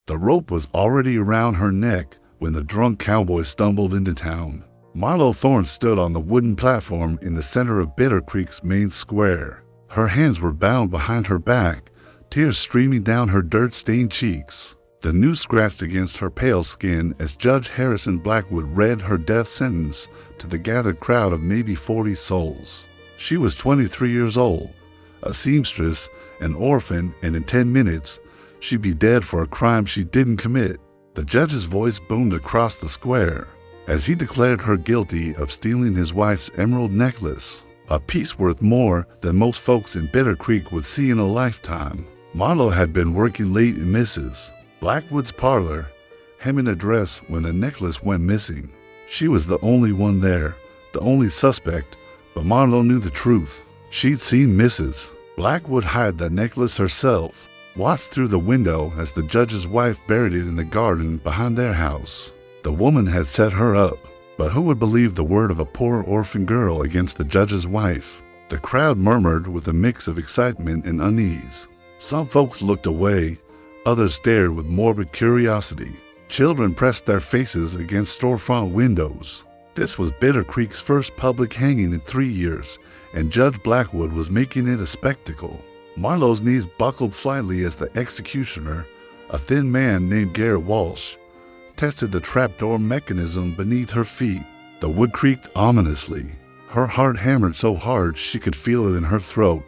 The rope was already around her neck when the drunk cowboy stumbled into town. Marlo Thorne stood on the wooden platform in the center of Bitter Creek's main square. Her hands were bound behind her back, tears streaming down her dirt-stained cheeks. The noose scratched against her pale skin as Judge Harrison Blackwood read her death sentence to the gathered crowd of maybe 40 souls. She was 23 years old, a seamstress, an orphan, and in 10 minutes, she'd be dead for a crime she didn't commit. The judge's voice boomed across the square as he declared her guilty of stealing his wife's emerald necklace, a piece worth more than most folks in Bitter Creek would see in a lifetime. Marlo had been working late in Mrs. Blackwood's parlor, hemming a dress when the necklace went missing. She was the only one there, the only suspect, but Marlo knew the truth. She'd seen Mrs. Blackwood hide the necklace herself, watched through the window as the judge's wife buried it in the garden behind their house. The woman had set her up, but who would believe the word of a poor orphan girl against the judge's wife? The crowd murmured with a mix of excitement and unease. Some folks looked away, others stared with morbid curiosity. Children pressed their faces against storefront windows. This was Bitter Creek's first public hanging in 3 years, and Judge Blackwood was making it a spectacle. Marlo's knees buckled slightly as the executioner, a thin man named Garrett Walsh, tested the trapdoor mechanism beneath her feet. The wood creaked ominously. Her heart hammered so hard she could feel it in her throat,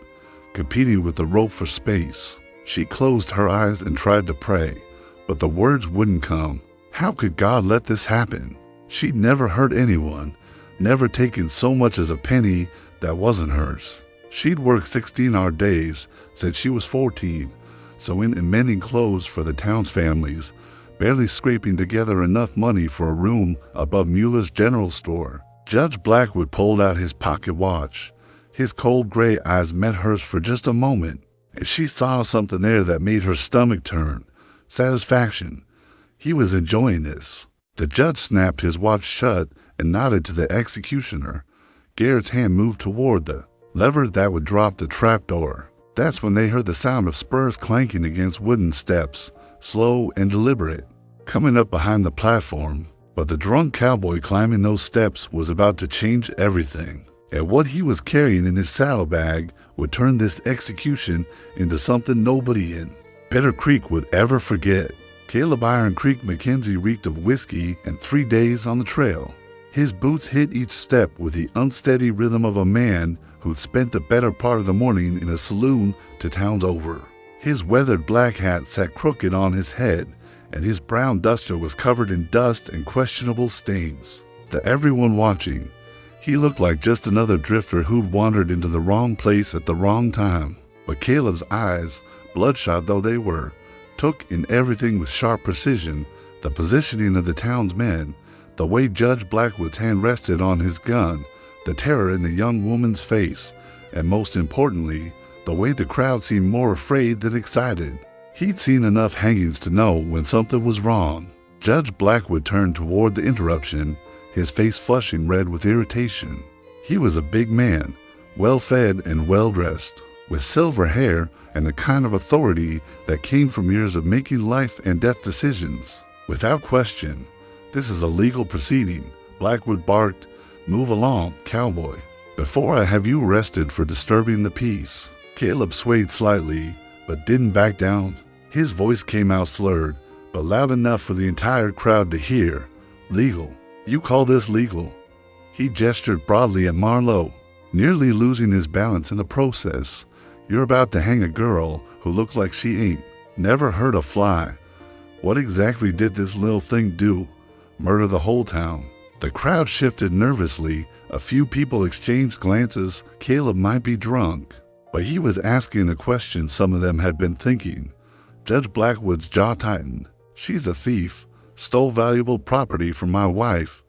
competing with the rope for space. She closed her eyes and tried to pray, but the words wouldn't come. How could God let this happen? She'd never hurt anyone, never taken so much as a penny that wasn't hers. She'd worked 16-hour days since she was 14, sewing and mending clothes for the town's families, barely scraping together enough money for a room above Mueller's general store. Judge Blackwood pulled out his pocket watch. His cold gray eyes met hers for just a moment, and she saw something there that made her stomach turn. Satisfaction. He was enjoying this. The judge snapped his watch shut and nodded to the executioner. Garrett's hand moved toward the lever that would drop the trapdoor. That's when they heard the sound of spurs clanking against wooden steps, slow and deliberate, coming up behind the platform. But the drunk cowboy climbing those steps was about to change everything. And what he was carrying in his saddlebag would turn this execution into something nobody in Bitter Creek would ever forget. Caleb Iron Creek McKenzie reeked of whiskey and 3 days on the trail. His boots hit each step with the unsteady rhythm of a man who'd spent the better part of the morning in a saloon to towns over. His weathered black hat sat crooked on his head, and his brown duster was covered in dust and questionable stains. To everyone watching, he looked like just another drifter who'd wandered into the wrong place at the wrong time. But Caleb's eyes, bloodshot though they were, took in everything with sharp precision: the positioning of the town's men, the way Judge Blackwood's hand rested on his gun, the terror in the young woman's face, and most importantly, the way the crowd seemed more afraid than excited. He'd seen enough hangings to know when something was wrong. Judge Blackwood turned toward the interruption, his face flushing red with irritation. He was a big man, well-fed and well-dressed, with silver hair and the kind of authority that came from years of making life and death decisions. Without question, this is a legal proceeding, Blackwood barked. Move along, cowboy, before I have you arrested for disturbing the peace. Caleb swayed slightly, but didn't back down. His voice came out slurred, but loud enough for the entire crowd to hear. Legal. You call this legal? He gestured broadly at Marlo, nearly losing his balance in the process. You're about to hang a girl who looks like she ain't never hurt a fly. What exactly did this little thing do? Murder the whole town? The crowd shifted nervously. A few people exchanged glances. Caleb might be drunk, but he was asking a question some of them had been thinking. Judge Blackwood's jaw tightened. She's a thief, stole valuable property from my wife.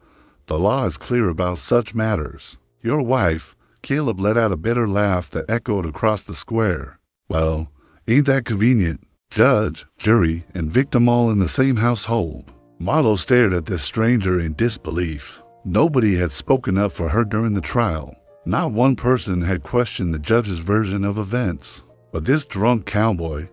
The law is clear about such matters. Your wife, Caleb let out a bitter laugh that echoed across the square. Well, ain't that convenient? Judge, jury, and victim all in the same household. Marlo stared at this stranger in disbelief. Nobody had spoken up for her during the trial. Not one person had questioned the judge's version of events. But this drunk cowboy,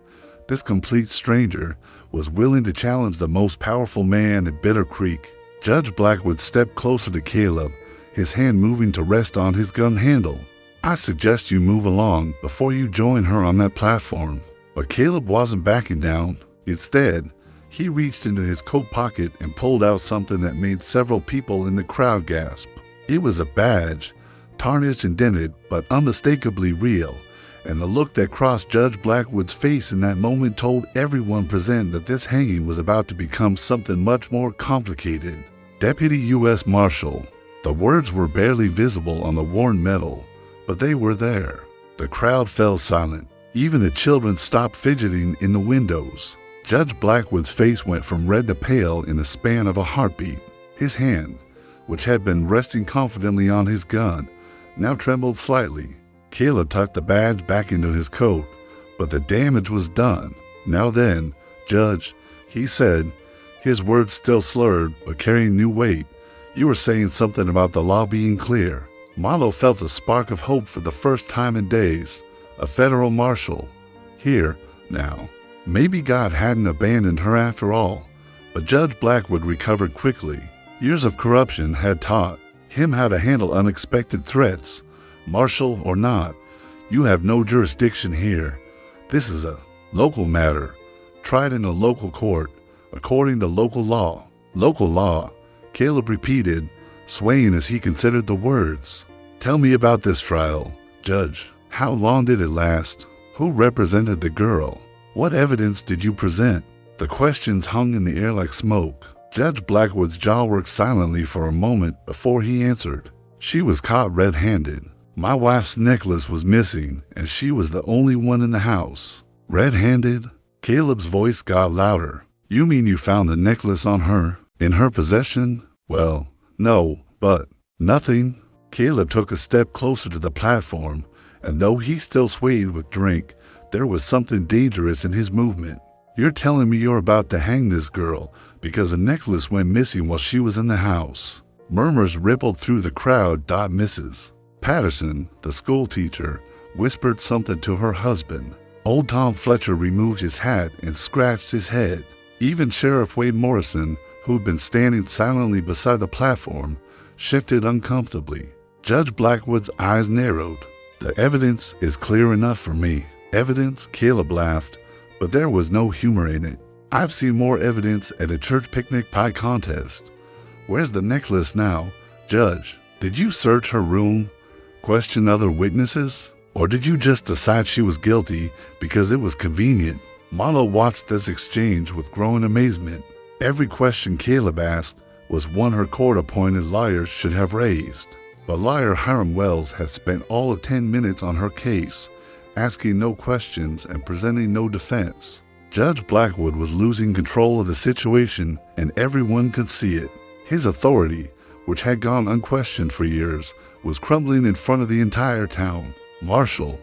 this complete stranger, was willing to challenge the most powerful man at Bitter Creek. Judge Blackwood stepped closer to Caleb, his hand moving to rest on his gun handle. "I suggest you move along before you join her on that platform." But Caleb wasn't backing down. Instead, he reached into his coat pocket and pulled out something that made several people in the crowd gasp. It was a badge, tarnished and dented, but unmistakably real, and the look that crossed Judge Blackwood's face in that moment told everyone present that this hanging was about to become something much more complicated. Deputy U.S. Marshal. The words were barely visible on the worn metal, but they were there. The crowd fell silent. Even the children stopped fidgeting in the windows. Judge Blackwood's face went from red to pale in the span of a heartbeat. His hand, which had been resting confidently on his gun, now trembled slightly. Caleb tucked the badge back into his coat, but the damage was done. "Now then, Judge," he said, his words still slurred but carrying new weight, "you were saying something about the law being clear." Marlowe felt a spark of hope for the first time in days. A federal marshal. Here, now. Maybe God hadn't abandoned her after all. But Judge Blackwood recovered quickly. Years of corruption had taught him how to handle unexpected threats. Marshal or not, you have no jurisdiction here. This is a local matter, tried in a local court, according to local law. Local law, Caleb repeated, swaying as he considered the words. "Tell me about this trial, Judge. How long did it last? Who represented the girl? What evidence did you present?" The questions hung in the air like smoke. Judge Blackwood's jaw worked silently for a moment before he answered. "She was caught red-handed. My wife's necklace was missing, and she was the only one in the house." "Red-handed?" Caleb's voice got louder. "You mean you found the necklace on her? In her possession?" "Well, no, but nothing." Caleb took a step closer to the platform, and though he still swayed with drink, there was something dangerous in his movement. "You're telling me you're about to hang this girl because a necklace went missing while she was in the house?" Murmurs rippled through the crowd. Mrs. Patterson, the school teacher, whispered something to her husband. Old Tom Fletcher removed his hat and scratched his head. Even Sheriff Wade Morrison, who'd been standing silently beside the platform, shifted uncomfortably. Judge Blackwood's eyes narrowed. "The evidence is clear enough for me." "Evidence?" Caleb laughed, but there was no humor in it. "I've seen more evidence at a church picnic pie contest. Where's the necklace now? Judge, did you search her room, question other witnesses, or did you just decide she was guilty because it was convenient?" Marlowe watched this exchange with growing amazement. Every question Caleb asked was one her court-appointed lawyers should have raised. But lawyer Hiram Wells had spent all of 10 minutes on her case, asking no questions and presenting no defense. Judge Blackwood was losing control of the situation, and everyone could see it. His authority, which had gone unquestioned for years, was crumbling in front of the entire town. "Marshal,"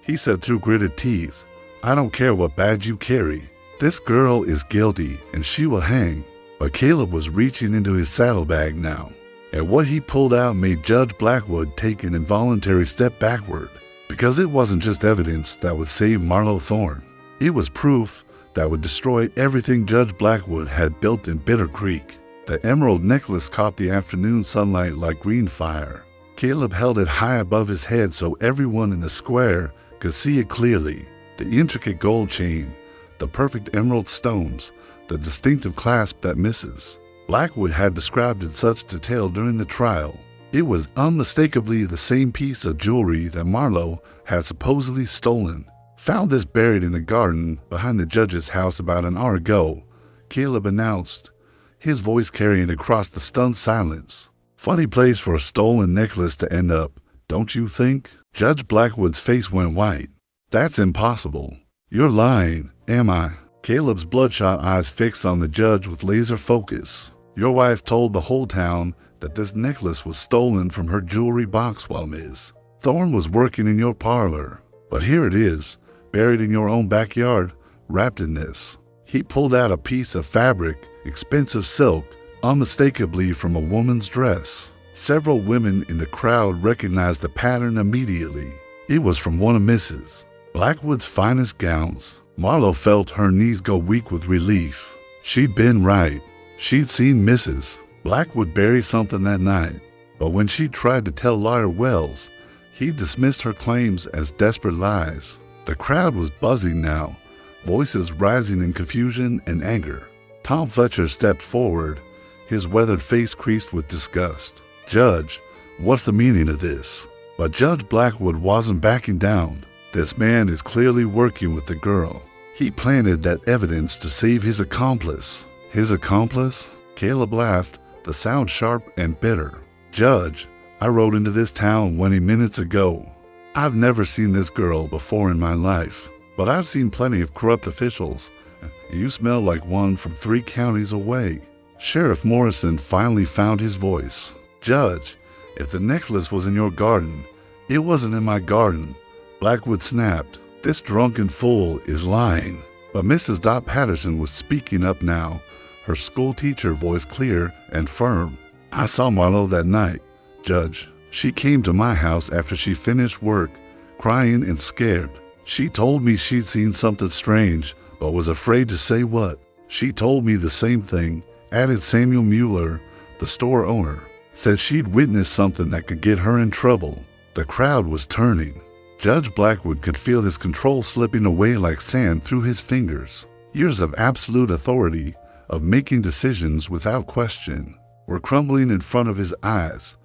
he said through gritted teeth, "I don't care what badge you carry. This girl is guilty, and she will hang." But Caleb was reaching into his saddlebag now, and what he pulled out made Judge Blackwood take an involuntary step backward, because it wasn't just evidence that would save Marlowe Thorne. It was proof that would destroy everything Judge Blackwood had built in Bitter Creek. The emerald necklace caught the afternoon sunlight like green fire. Caleb held it high above his head so everyone in the square could see it clearly. The intricate gold chain, the perfect emerald stones, the distinctive clasp that misses. Blackwood had described in such detail during the trial. It was unmistakably the same piece of jewelry that Marlowe had supposedly stolen. "Found this buried in the garden behind the judge's house about an hour ago," Caleb announced, his voice carrying across the stunned silence. "Funny place for a stolen necklace to end up, don't you think?" Judge Blackwood's face went white. "That's impossible." "You're lying." "Am I?" Caleb's bloodshot eyes fixed on the judge with laser focus. "Your wife told the whole town that this necklace was stolen from her jewelry box while Ms. Thorne was working in your parlor. But here it is, buried in your own backyard, wrapped in this." He pulled out a piece of fabric, expensive silk, unmistakably from a woman's dress. Several women in the crowd recognized the pattern immediately. It was from one of Mrs. Blackwood's finest gowns. Marlo felt her knees go weak with relief. She'd been right. She'd seen Mrs. Blackwood bury something that night. But when she tried to tell Lawyer Wells, he dismissed her claims as desperate lies. The crowd was buzzing now, voices rising in confusion and anger. Tom Fletcher stepped forward, his weathered face creased with disgust. "Judge, what's the meaning of this?" But Judge Blackwood wasn't backing down. "This man is clearly working with the girl. He planted that evidence to save his accomplice." "His accomplice?" Caleb laughed, the sound sharp and bitter. "Judge, I rode into this town 20 minutes ago. I've never seen this girl before in my life, but I've seen plenty of corrupt officials, and you smell like one from 3 counties away." Sheriff Morrison finally found his voice. "Judge, if the necklace was in your garden, it wasn't in my garden." Blackwood snapped. "This drunken fool is lying." But Mrs. Dot Patterson was speaking up now, her school teacher voice clear and firm. "I saw Marlo that night, Judge. She came to my house after she finished work, crying and scared. She told me she'd seen something strange, but was afraid to say what. She told me the same thing," added Samuel Mueller, the store owner. "Said she'd witnessed something that could get her in trouble." The crowd was turning. Judge Blackwood could feel his control slipping away like sand through his fingers. Years of absolute authority, of making decisions without question, were crumbling in front of his eyes.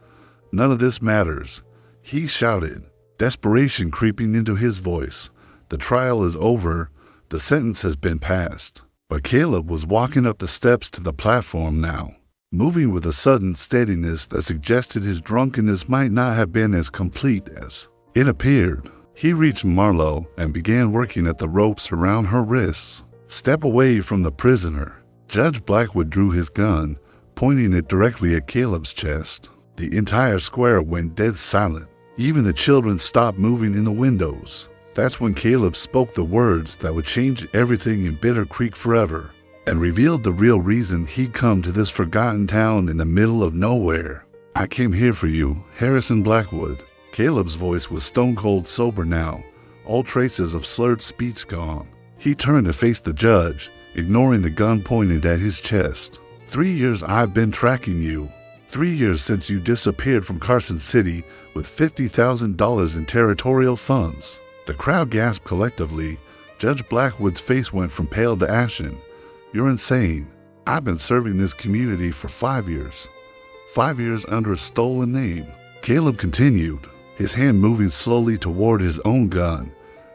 "None of this matters," he shouted, desperation creeping into his voice. "The trial is over. The sentence has been passed." But Caleb was walking up the steps to the platform now, moving with a sudden steadiness that suggested his drunkenness might not have been as complete as it appeared. He reached Marlo and began working at the ropes around her wrists. "Step away from the prisoner." Judge Blackwood drew his gun, pointing it directly at Caleb's chest. The entire square went dead silent. Even the children stopped moving in the windows. That's when Caleb spoke the words that would change everything in Bitter Creek forever, and revealed the real reason he'd come to this forgotten town in the middle of nowhere. "I came here for you, Harrison Blackwood." Caleb's voice was stone-cold sober now, all traces of slurred speech gone. He turned to face the judge, ignoring the gun pointed at his chest. 3 years I've been tracking you. 3 years since you disappeared from Carson City with $50,000 in territorial funds." The crowd gasped collectively. Judge Blackwood's face went from pale to ashen. "You're insane. I've been serving this community for 5 years. 5 years under a stolen name." Caleb continued, his hand moving slowly toward his own gun.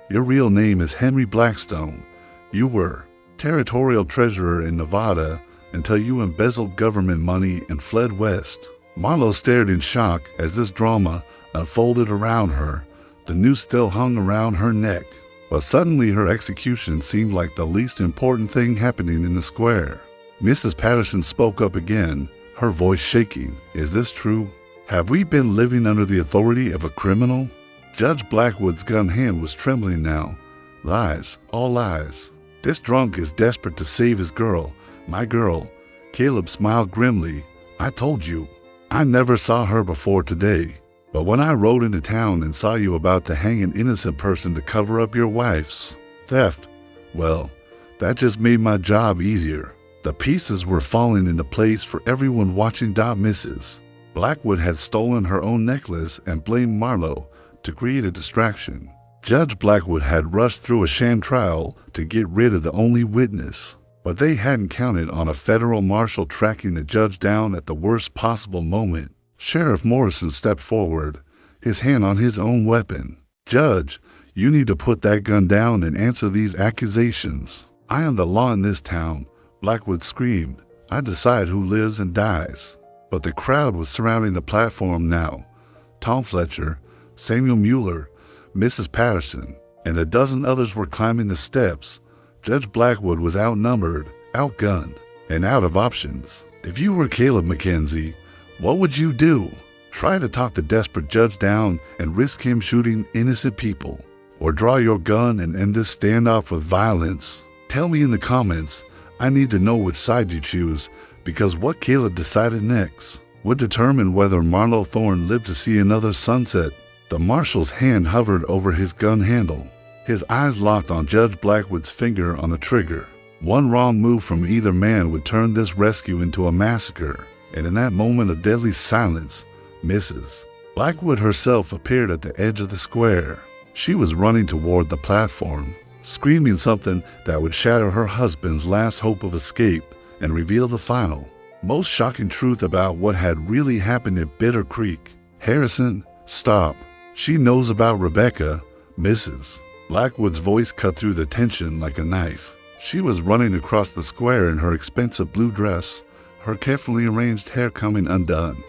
"Your real name is Henry Blackstone. You were territorial treasurer in Nevada until you embezzled government money and fled west." Marlo stared in shock as this drama unfolded around her. The noose still hung around her neck, but suddenly her execution seemed like the least important thing happening in the square. Mrs. Patterson spoke up again, her voice shaking. "Is this true? Have we been living under the authority of a criminal?" Judge Blackwood's gun hand was trembling now. "Lies, all lies. This drunk is desperate to save his girl, my girl." Caleb smiled grimly. "I told you. I never saw her before today. But when I rode into town and saw you about to hang an innocent person to cover up your wife's theft, well, that just made my job easier." The pieces were falling into place for everyone watching Mrs. Blackwood had stolen her own necklace and blamed Marlo to create a distraction. Judge Blackwood had rushed through a sham trial to get rid of the only witness, but they hadn't counted on a federal marshal tracking the judge down at the worst possible moment. Sheriff Morrison stepped forward, his hand on his own weapon. "Judge, you need to put that gun down and answer these accusations." "I am the law in this town," Blackwood screamed. "I decide who lives and dies." But the crowd was surrounding the platform now. Tom Fletcher, Samuel Mueller, Mrs. Patterson, and a dozen others were climbing the steps. Judge Blackwood was outnumbered, outgunned, and out of options. If you were Caleb McKenzie, what would you do? Try to talk the desperate judge down and risk him shooting innocent people? Or draw your gun and end this standoff with violence? Tell me in the comments. I need to know which side you choose, because what Caleb decided next would determine whether Marlo Thorne lived to see another sunset. The marshal's hand hovered over his gun handle. His eyes locked on Judge Blackwood's finger on the trigger. One wrong move from either man would turn this rescue into a massacre, and in that moment of deadly silence, Mrs. Blackwood herself appeared at the edge of the square. She was running toward the platform, screaming something that would shatter her husband's last hope of escape and reveal the final, most shocking truth about what had really happened at Bitter Creek. "Harrison, stop. She knows about Rebecca." Mrs. Blackwood's voice cut through the tension like a knife. She was running across the square in her expensive blue dress, her carefully arranged hair coming undone,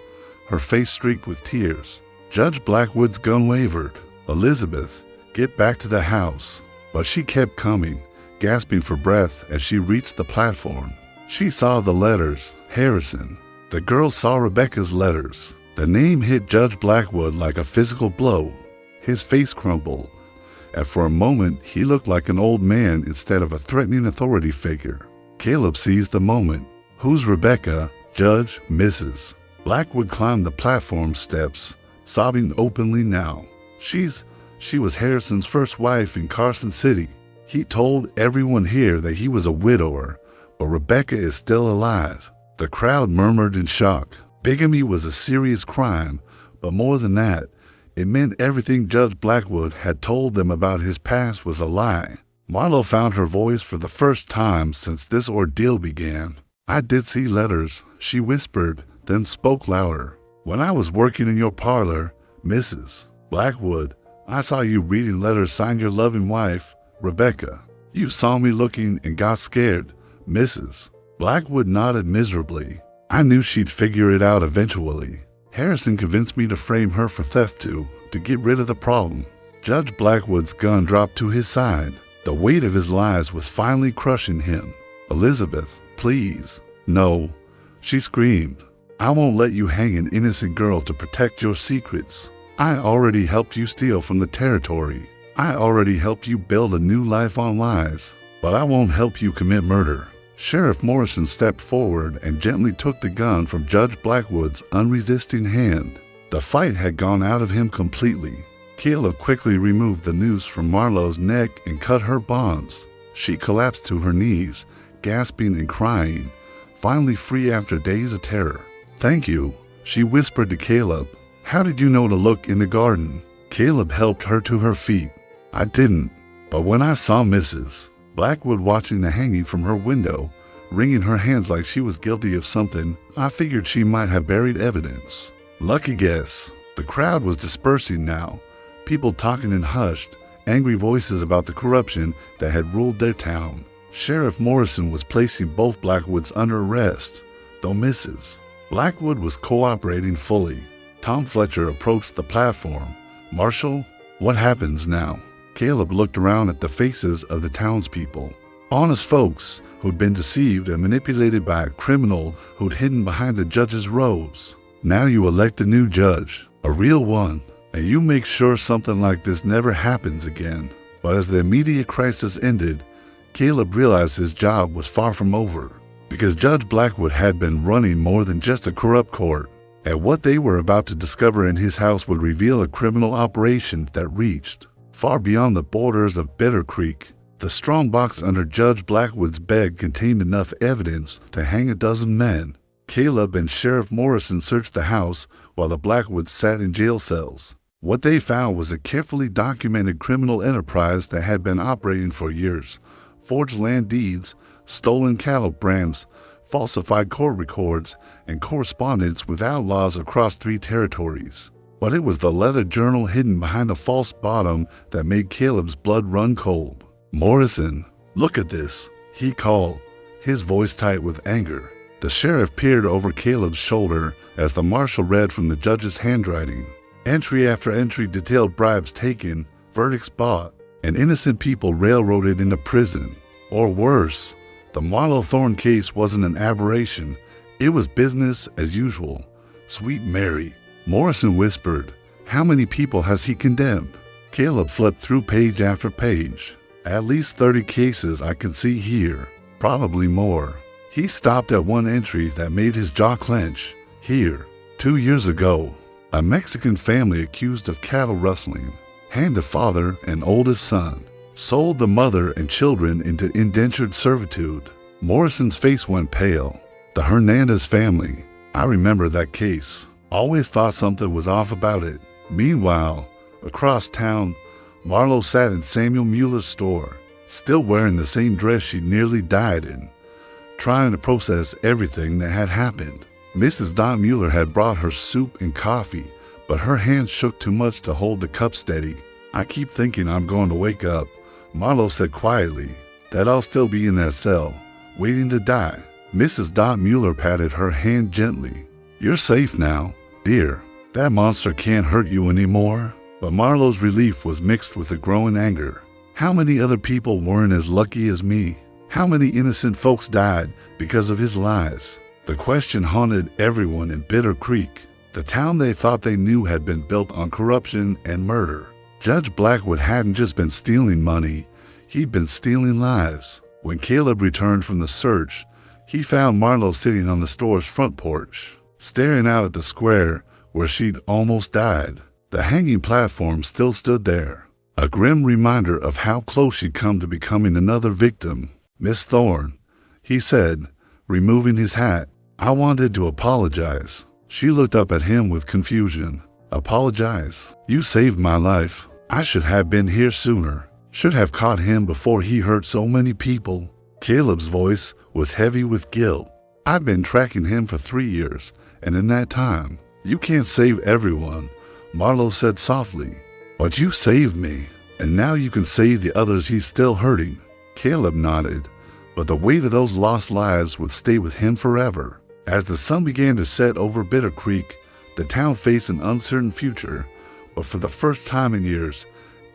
her face streaked with tears. Judge Blackwood's gun wavered. "Elizabeth, get back to the house." But she kept coming, gasping for breath as she reached the platform. She saw the letters. Harrison. The girl saw Rebecca's letters. The name hit Judge Blackwood like a physical blow. His face crumpled, and for a moment he looked like an old man instead of a threatening authority figure. Caleb seized the moment. "Who's Rebecca?" "Judge, Mrs." Blackwood climbed the platform steps, sobbing openly now. She was Harrison's first wife in Carson City. He told everyone here that he was a widower, but Rebecca is still alive. The crowd murmured in shock. Bigamy was a serious crime, but more than that, it meant everything Judge Blackwood had told them about his past was a lie. Marlo found her voice for the first time since this ordeal began. "I did see letters," she whispered, then spoke louder. "When I was working in your parlor, Mrs. Blackwood, I saw you reading letters signed your loving wife, Rebecca. You saw me looking and got scared." Mrs. Blackwood nodded miserably. "I knew she'd figure it out eventually. Harrison convinced me to frame her for theft to get rid of the problem." Judge Blackwood's gun dropped to his side. The weight of his lies was finally crushing him. "Elizabeth, please." "No," she screamed. "I won't let you hang an innocent girl to protect your secrets. I already helped you steal from the territory. I already helped you build a new life on lies. But I won't help you commit murder." Sheriff Morrison stepped forward and gently took the gun from Judge Blackwood's unresisting hand. The fight had gone out of him completely. Caleb quickly removed the noose from Marlo's neck and cut her bonds. She collapsed to her knees, gasping and crying, finally free after days of terror. "Thank you," she whispered to Caleb. "How did you know to look in the garden?" Caleb helped her to her feet. "I didn't, but when I saw Mrs. Blackwood watching the hanging from her window, wringing her hands like she was guilty of something, I figured she might have buried evidence." Lucky guess. The crowd was dispersing now, people talking in hushed, angry voices about the corruption that had ruled their town. Sheriff Morrison was placing both Blackwoods under arrest, though Mrs. Blackwood was cooperating fully. Tom Fletcher approached the platform. "Marshal, what happens now?" Caleb looked around at the faces of the townspeople. Honest folks who'd been deceived and manipulated by a criminal who'd hidden behind the judge's robes. "Now you elect a new judge, a real one, and you make sure something like this never happens again." But as the immediate crisis ended, Caleb realized his job was far from over, because Judge Blackwood had been running more than just a corrupt court. And what they were about to discover in his house would reveal a criminal operation that reached far beyond the borders of Bitter Creek. The strong box under Judge Blackwood's bed contained enough evidence to hang a dozen men. Caleb and Sheriff Morrison searched the house while the Blackwoods sat in jail cells. What they found was a carefully documented criminal enterprise that had been operating for years. Forged land deeds, stolen cattle brands, falsified court records, and correspondence with outlaws across 3 territories. But it was the leather journal hidden behind a false bottom that made Caleb's blood run cold. "Morrison, look at this," he called, his voice tight with anger. The sheriff peered over Caleb's shoulder as the marshal read from the judge's handwriting. Entry after entry detailed bribes taken, verdicts bought, and innocent people railroaded into prison. Or worse, the Marlo Thorne case wasn't an aberration. It was business as usual. "Sweet Mary," Morrison whispered. "How many people has he condemned?" Caleb flipped through page after page. "At least 30 cases I can see here. Probably more." He stopped at one entry that made his jaw clench. Here, 2 years ago, a Mexican family accused of cattle rustling hanged the father and oldest son. sold the mother and children into indentured servitude. Morrison's face went pale. The Hernandez family. I remember that case. Always thought something was off about it. Meanwhile, across town, Marlowe sat in Samuel Mueller's store, still wearing the same dress she nearly died in, trying to process everything that had happened. Mrs. Don Mueller had brought her soup and coffee, but her hands shook too much to hold the cup steady. I keep thinking I'm going to wake up, Marlowe said quietly, that I'll still be in that cell, waiting to die. Mrs. Don Mueller patted her hand gently. You're safe now, dear. That monster can't hurt you anymore. But Marlowe's relief was mixed with a growing anger. How many other people weren't as lucky as me? How many innocent folks died because of his lies? The question haunted everyone in Bitter Creek. The town they thought they knew had been built on corruption and murder. Judge Blackwood hadn't just been stealing money, he'd been stealing lives. When Caleb returned from the search, he found Marlowe sitting on the store's front porch, staring out at the square where she'd almost died. The hanging platform still stood there, a grim reminder of how close she'd come to becoming another victim. Miss Thorne, he said, removing his hat, I wanted to apologize. She looked up at him with confusion. Apologize? You saved my life. I should have been here sooner. Should have caught him before he hurt so many people. Caleb's voice was heavy with guilt. I've been tracking him for 3 years, and in that time, you can't save everyone, Marlowe said softly. But you saved me, and now you can save the others he's still hurting. Caleb nodded, but the weight of those lost lives would stay with him forever. As the sun began to set over Bitter Creek, the town faced an uncertain future, but for the first time in years,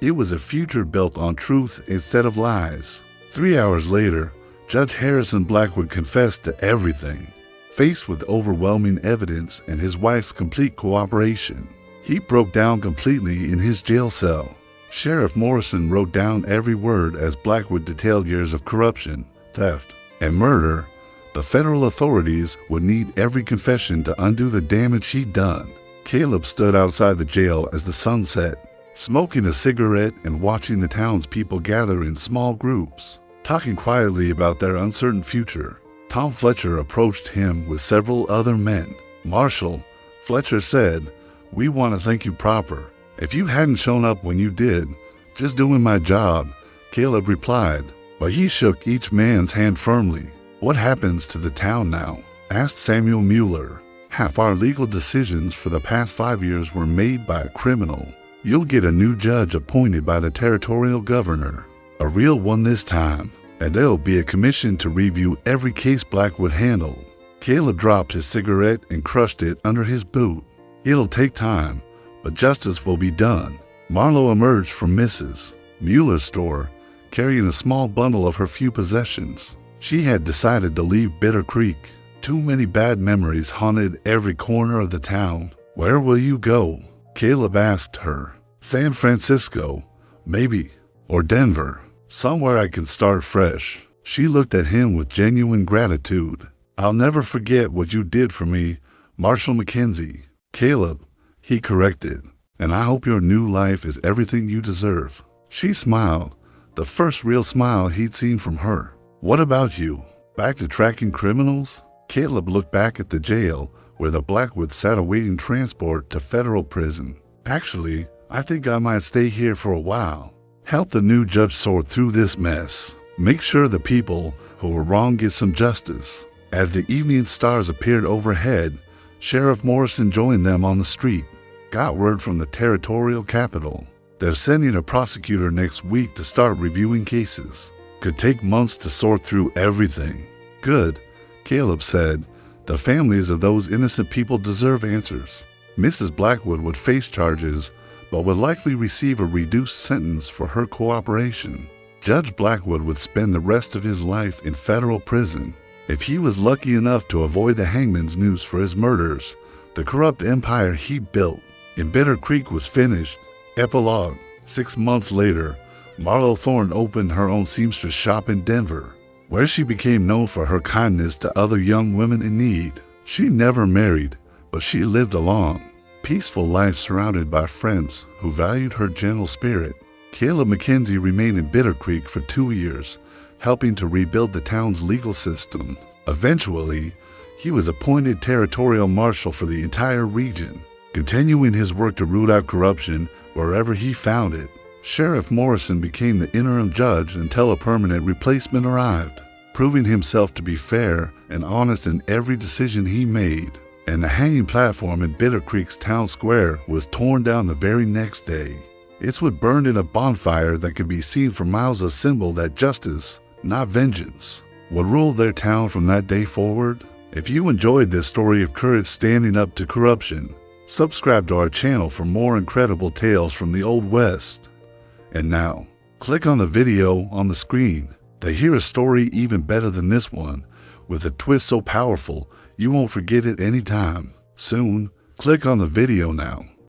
it was a future built on truth instead of lies. 3 hours later, Judge Harrison Blackwood confessed to everything. Faced with overwhelming evidence and his wife's complete cooperation, he broke down completely in his jail cell. Sheriff Morrison wrote down every word as Blackwood detailed years of corruption, theft, and murder. The federal authorities would need every confession to undo the damage he'd done. Caleb stood outside the jail as the sun set, smoking a cigarette and watching the townspeople gather in small groups, talking quietly about their uncertain future. Tom Fletcher approached him with several other men. Marshal, Fletcher said, we want to thank you proper. If you hadn't shown up when you did, just doing my job, Caleb replied, but he shook each man's hand firmly. What happens to the town now? Asked Samuel Mueller. Half our legal decisions for the past 5 years were made by a criminal. You'll get a new judge appointed by the territorial governor, a real one this time, and there'll be a commission to review every case Blackwood handled. Caleb dropped his cigarette and crushed it under his boot. It'll take time, but justice will be done. Marlowe emerged from Mrs. Mueller's store, carrying a small bundle of her few possessions. She had decided to leave Bitter Creek. Too many bad memories haunted every corner of the town. Where will you go? Caleb asked her. San Francisco, maybe, or Denver. Somewhere I can start fresh. She looked at him with genuine gratitude. I'll never forget what you did for me, Marshal Mackenzie. Caleb, he corrected, and I hope your new life is everything you deserve. She smiled, the first real smile he'd seen from her. What about you? Back to tracking criminals? Caleb looked back at the jail where the Blackwoods sat awaiting transport to federal prison. Actually, I think I might stay here for a while. Help the new judge sort through this mess. Make sure the people who were wrong get some justice. As the evening stars appeared overhead, Sheriff Morrison joined them on the street. Got word from the territorial capital. They're sending a prosecutor next week to start reviewing cases. Could take months to sort through everything. Good, Caleb said. The families of those innocent people deserve answers. Mrs. Blackwood would face charges, but would likely receive a reduced sentence for her cooperation. Judge Blackwood would spend the rest of his life in federal prison. If he was lucky enough to avoid the hangman's noose for his murders, the corrupt empire he built in Bitter Creek was finished. Epilogue. 6 months later, Marlowe Thorne opened her own seamstress shop in Denver, where she became known for her kindness to other young women in need. She never married, but she lived a long, peaceful life surrounded by friends who valued her gentle spirit. Caleb McKenzie remained in Bitter Creek for 2 years, helping to rebuild the town's legal system. Eventually, he was appointed territorial marshal for the entire region, continuing his work to root out corruption wherever he found it. Sheriff Morrison became the interim judge until a permanent replacement arrived, proving himself to be fair and honest in every decision he made. And the hanging platform in Bitter Creek's town square was torn down the very next day. It's what burned in a bonfire that could be seen for miles, a symbol that justice, not vengeance, would rule their town from that day forward. If you enjoyed this story of courage standing up to corruption, subscribe to our channel for more incredible tales from the Old West. And now, click on the video on the screen to hear a story even better than this one, with a twist so powerful you won't forget it anytime soon. Click on the video now.